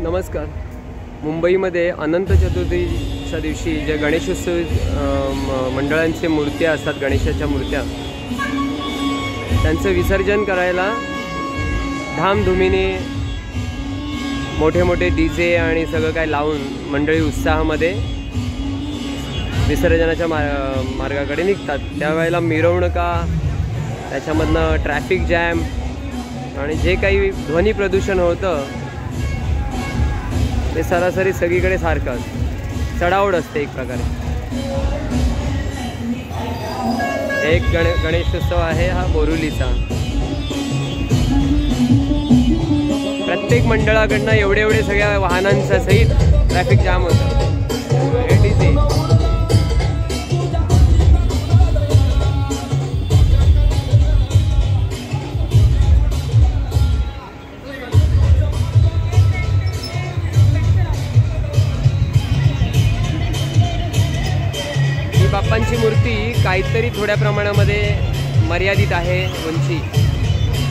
नमस्कार. मुंबईमध्ये अनंत चतुर्थीच्या दिवशी जे गणेशोत्सव मंडळांचे मूर्त्या असतात, गणेशाच्या मूर्त्या, त्यांचं विसर्जन करायला धामधुमीने मोठे मोठे डीजे आणि सगळं काय लावून मंडळी उत्साहामध्ये विसर्जनाच्या मार्गाकडे निघतात. त्यावेळेला मिरवणुका, त्याच्यामधनं ट्रॅफिक जॅम आणि जे काही ध्वनी प्रदूषण होतं ते सरासरी सगळीकडे सारखं चढाओढ असते. एक प्रकारे एक गणेशोत्सव आहे हा बोरिवलीचा. प्रत्येक मंडळाकडनं एवढे सगळ्या वाहनांचा सहित ट्रॅफिक जाम होतं. बाप्पांची मूर्ती काहीतरी थोड्या प्रमाणामध्ये मर्यादित आहे उंची,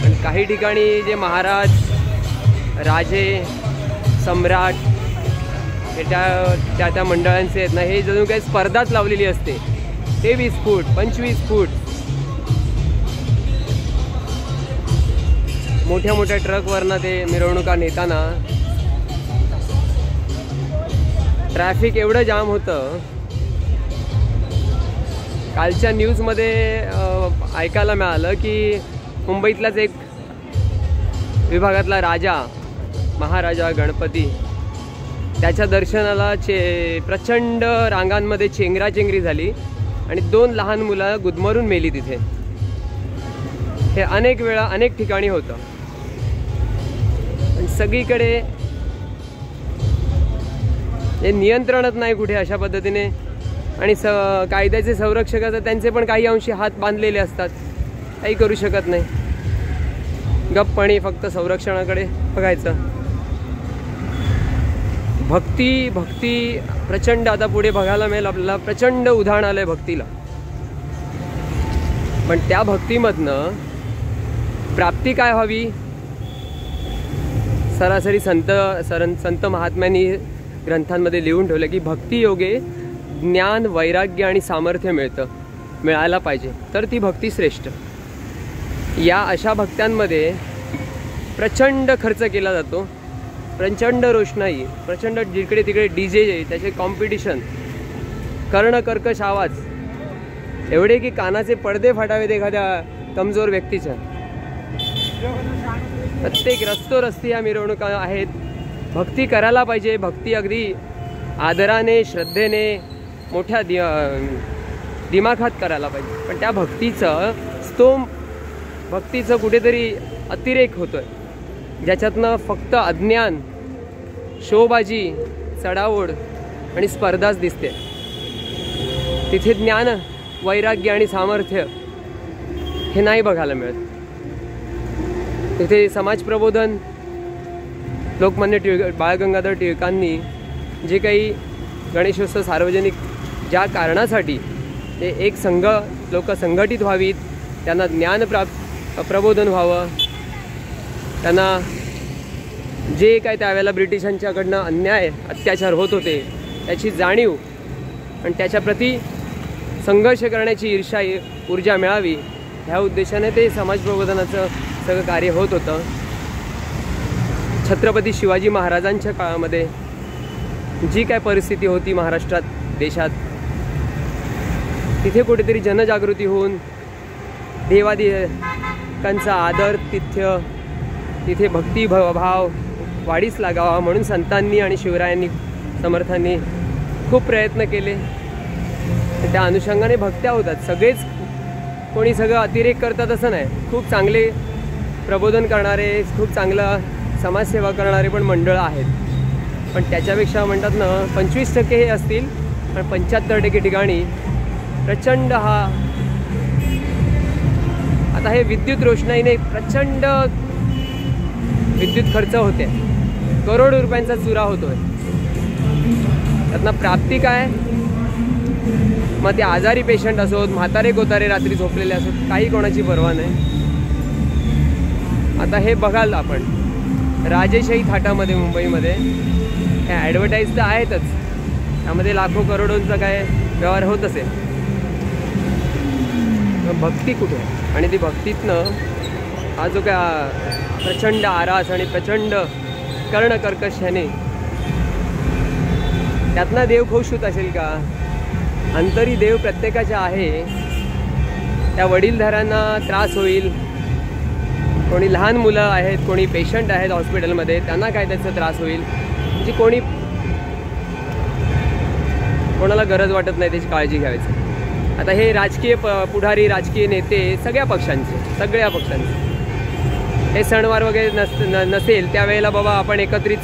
पण काही ठिकाणी जे महाराज, राजे, सम्राट हे त्या मंडळांचे आहेत ना, हे जणू काही स्पर्धाच लावलेली असते. 23 फूट 25 फूट मोठ्या मोठ्या ट्रकवरनं ते मिरवणुका नेताना ट्रॅफिक एवढं जाम होतं. कालच्या न्यूजमध्ये ऐकायला मिळालं की मुंबईतलाच एक विभागातला राजा, महाराजा गणपती, त्याच्या दर्शनाला प्रचंड रांगांमध्ये चेंगराचेंगरी झाली आणि 2 लहान मुलं गुदमरून मेली तिथे. हे अनेक वेळा अनेक ठिकाणी होतं. आणि सगळीकडे हे नियंत्रणच नाही कुठे अशा पद्धतीने. आणि कायद्याचे संरक्षक असतात, त्यांचे पण काही अंशी हात बांधलेले असतात, काही करू शकत नाही. गप्पणी फक्त संरक्षणाकडे बघायचं. भक्ती प्रचंड आता पुढे बघायला मिळेल आपल्याला. प्रचंड उधाण आलंय भक्तीला. पण त्या भक्तीमधनं प्राप्ती काय व्हावी? सरासरी संत महात्म्यांनी ग्रंथांमध्ये लिहून ठेवलं की भक्ती योगे ज्ञान, वैराग्य आणि सामर्थ्य मिळायला पाहिजे, तर ती भक्ती श्रेष्ठ. या अशा भक्त्यांमध्ये प्रचंड खर्च केला जातो, प्रचंड रोषणाई, प्रचंड जिकडे तिकडे डीजे, त्याचे कॉम्पिटिशन, कर्णकर्कश आवाज एवढे की कानाचे पडदे फाटावेत एखाद्या कमजोर व्यक्तीच्या. प्रत्येक रस्ती या मिरवणुका आहेत. भक्ती करायला पाहिजे. भक्ती अगदी आदराने, श्रद्धेने, मोठ्या दिमाखात करायला पाहिजे. पण त्या भक्तीचं कुठेतरी अतिरेक होतोय, ज्याच्यातनं फक्त अज्ञान, शोबाजी, चढाओढ आणि स्पर्धाच दिसते. तिथे ज्ञान, वैराग्य आणि सामर्थ्य हे नाही बघायला मिळत. तिथे समाज प्रबोधन, लोकमान्य बाळ गंगाधर टिळकांनी जे काही गणेशोत्सव सार्वजनिक ज्या कारणासाठी ते एक लोक संघटित व्हावीत, त्यांना ज्ञान प्रबोधन व्हावं, त्यांना जे काय त्यावेळेला ब्रिटिशांच्याकडनं अन्याय, अत्याचार होत होते त्याची जाणीव आणि त्याच्याप्रती संघर्ष करण्याची ऊर्जा मिळावी, ह्या उद्देशाने ते समाज प्रबोधनाचं सगळं कार्य होत होतं. छत्रपती शिवाजी महाराजांच्या काळामध्ये जी काय परिस्थिती होती महाराष्ट्रात, देशात, तिथे कुठेतरी जनजागृती होऊन देवादिकांचा आदर, तिथे भक्तिभाव वाढीस लागावा म्हणून संतांनी आणि शिवरायांनी, समर्थांनी खूप प्रयत्न केले. त्या अनुषंगाने भक्त्या होतात. सगळेच कोणी सगळं अतिरेक करतात असं नाही. खूप चांगले प्रबोधन करणारे, खूप चांगला समाजसेवा करणारे पण मंडळं आहेत. पण त्याच्यापेक्षा म्हणतात ना 25% हे असतील, पण 75% ठिकाणी प्रचंड आता हे विद्युत रोषणाईने प्रचंड विद्युत खर्च होते. करोडो रुपयांचा चुरा होतोय. त्यातनं प्राप्ती काय? मग ते आजारी पेशंट असोत, म्हातारे कोतारे रात्री झोपलेले असोत, काही कोणाची पर्वा नाही. आता हे बघाल आपण राजेशाही थाटामध्ये मुंबईमध्ये हे ॲडव्हर्टाईज तर आहेतच, त्यामध्ये लाखो करोडोंचा काय व्यवहार होत असेल. भक्ती कुठे आहे? आणि ती भक्तीतनं हा जो काय प्रचंड आरास आणि प्रचंड कर्णकर्कश ह्याने त्यातनं देव खुश होत असेल का? अंतरी देव प्रत्येकाच्या आहे. त्या वडीलधाऱ्यांना त्रास होईल, कोणी लहान मुलं आहेत, कोणी पेशंट आहेत हॉस्पिटलमध्ये, त्यांना काय त्याचा त्रास होईल, म्हणजे कोणाला गरज वाटत नाही त्याची काळजी घ्यायची. आता हे राजकीय पुढारी, राजकीय नेते सगळ्या पक्षांचे हे सणवार वगैरे नसेल त्यावेळेला बाबा आपण एकत्रित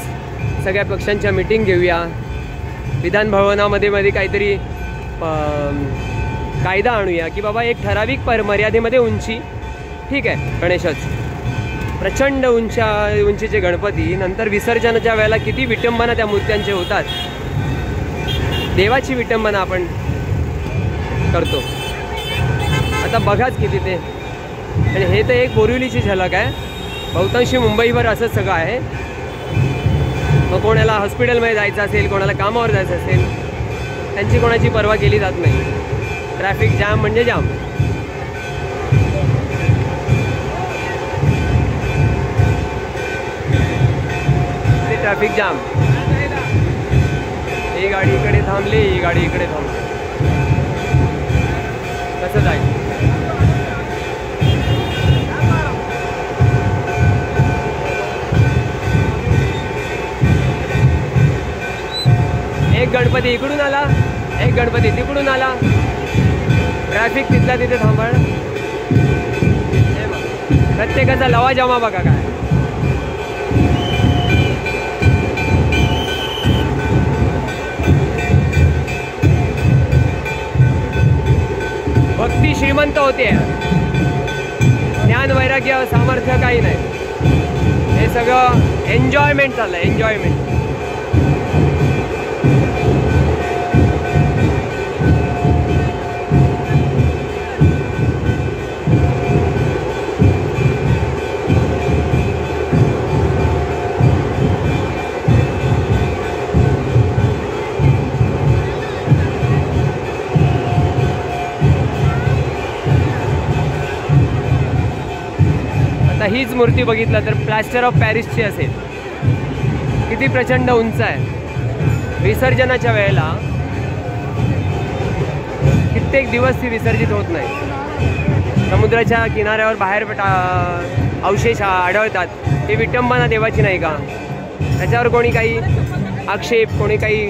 सगळ्या पक्षांच्या मीटिंग घेऊया, विधान भवनामध्ये काहीतरी कायदा आणूया की बाबा एक ठराविक मर्यादेमध्ये उंची ठीक आहे. गणेशच प्रचंड उंचीचे गणपती नंतर विसर्जनाच्या वेळेला किती विटंबना त्या मूर्त्यांचे होतात. देवाची विटंबना आपण करतो. आता बघाच किती ते. आणि हे तर एक बोरिवलीची झलक आहे. बहुतांशी मुंबईवर असंच सगळं आहे. मग कोणाला हॉस्पिटलमध्ये जायचं असेल, कोणाला कामावर जायचं असेल, त्यांची कोणाची पर्वा केली जात नाही. ट्रॅफिक जाम म्हणजे जाम. ते ट्रॅफिक जाम. ही गाडी इकडे थांबली, ही गाडी इकडे थांबली, कसं जाईल? एक गणपती इकडून आला, एक गणपती तिकडून आला, ट्रॅफिक तिथल्या तिथे थांबण. प्रत्येकाचा लवाजमा बघा काय. भक्ती श्रीमंत होते, ज्ञान वैराग्य सामर्थ्य काही नाही. हे सगळं एन्जॉयमेंट चाललं, एन्जॉयमेंट. हीच मूर्ती बघितलं तर प्लॅस्टर ऑफ पॅरिसची असेल. किती प्रचंड उंच आहे. विसर्जनाच्या वेळेला कित्येक दिवस ती विसर्जित होत नाही. समुद्राच्या किनाऱ्यावर बाहेर अवशेष आढळतात. ही विटंबना देवाची नाही का? त्याच्यावर कोणी काही आक्षेप, कोणी काही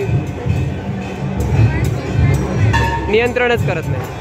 नियंत्रणच करत नाही.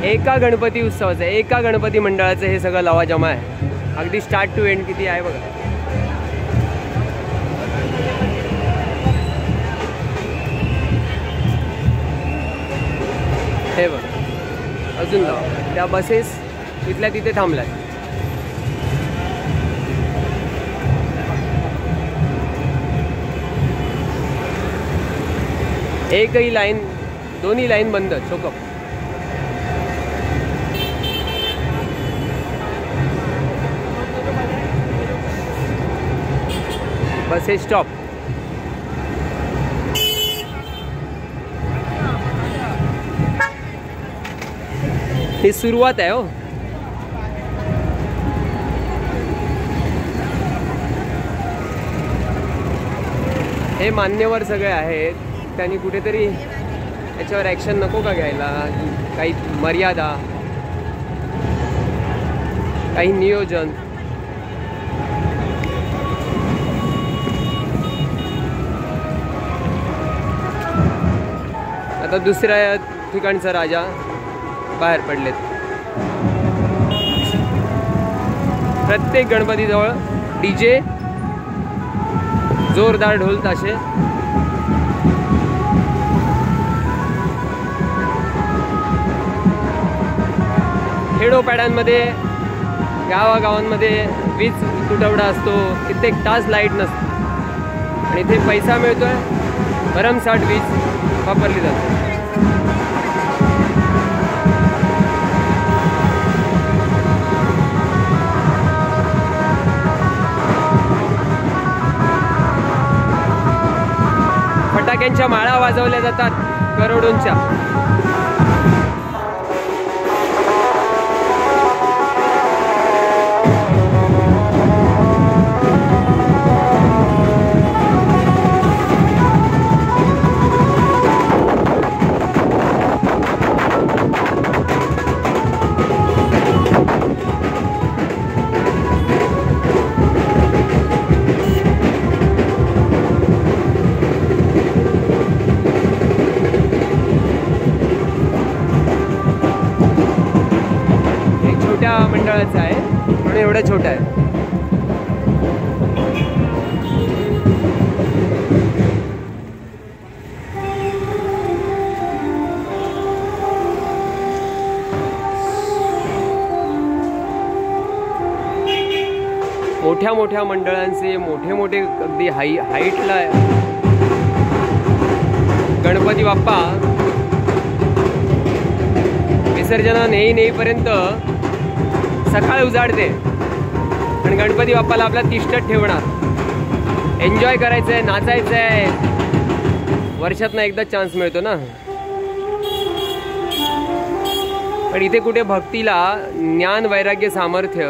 एका गणपती उत्सवाचं, एका गणपती मंडळाचं हे सगळं लवाजमा आहे. अगदी स्टार्ट टू एंड किती आहे बघा. हे बघ अजून लावा. त्या बसेस तिथल्या तिथे थांबल्या. एकही लाईन, दोन्ही लाईन बंद, चोकअप. Buses stop. ही सुरुवात आहे हो. हे मान्यवर सगळे आहेत, त्यांनी कुठेतरी याच्यावर ॲक्शन नको का घ्यायला? काही मर्यादा, काही नियोजन. आता दुसऱ्या ठिकाणचा राजा बाहेर पडलेत. प्रत्येक गणपतीजवळ डीजे, जोरदार ढोल ताशे. खेडोपाड्यांमध्ये, गावागावांमध्ये वीज तुटवडा असतो, कित्येक तास लाईट नसते आणि इथे पैसा मिळतोय, भरमसाठ वीज वापरली जाते. फटाक्यांच्या माळा वाजवल्या जातात करोडोंच्या. मंडळाचं आहे म्हणून एवढं छोटं आहे. मोठ्या मोठ्या मंडळांचे मोठे मोठे अगदी हाईटला गणपती बाप्पा विसर्जना नेईपर्यंत सकाळ उजाडते आणि गणपती बाप्पाला आपला तिष्ठत ठेवणार. एन्जॉय करायचं आहे, नाचायचं आहे. वर्षातनं एकदा चान्स मिळतो ना. पण इथे कुठे भक्तीला ज्ञान, वैराग्य, सामर्थ्य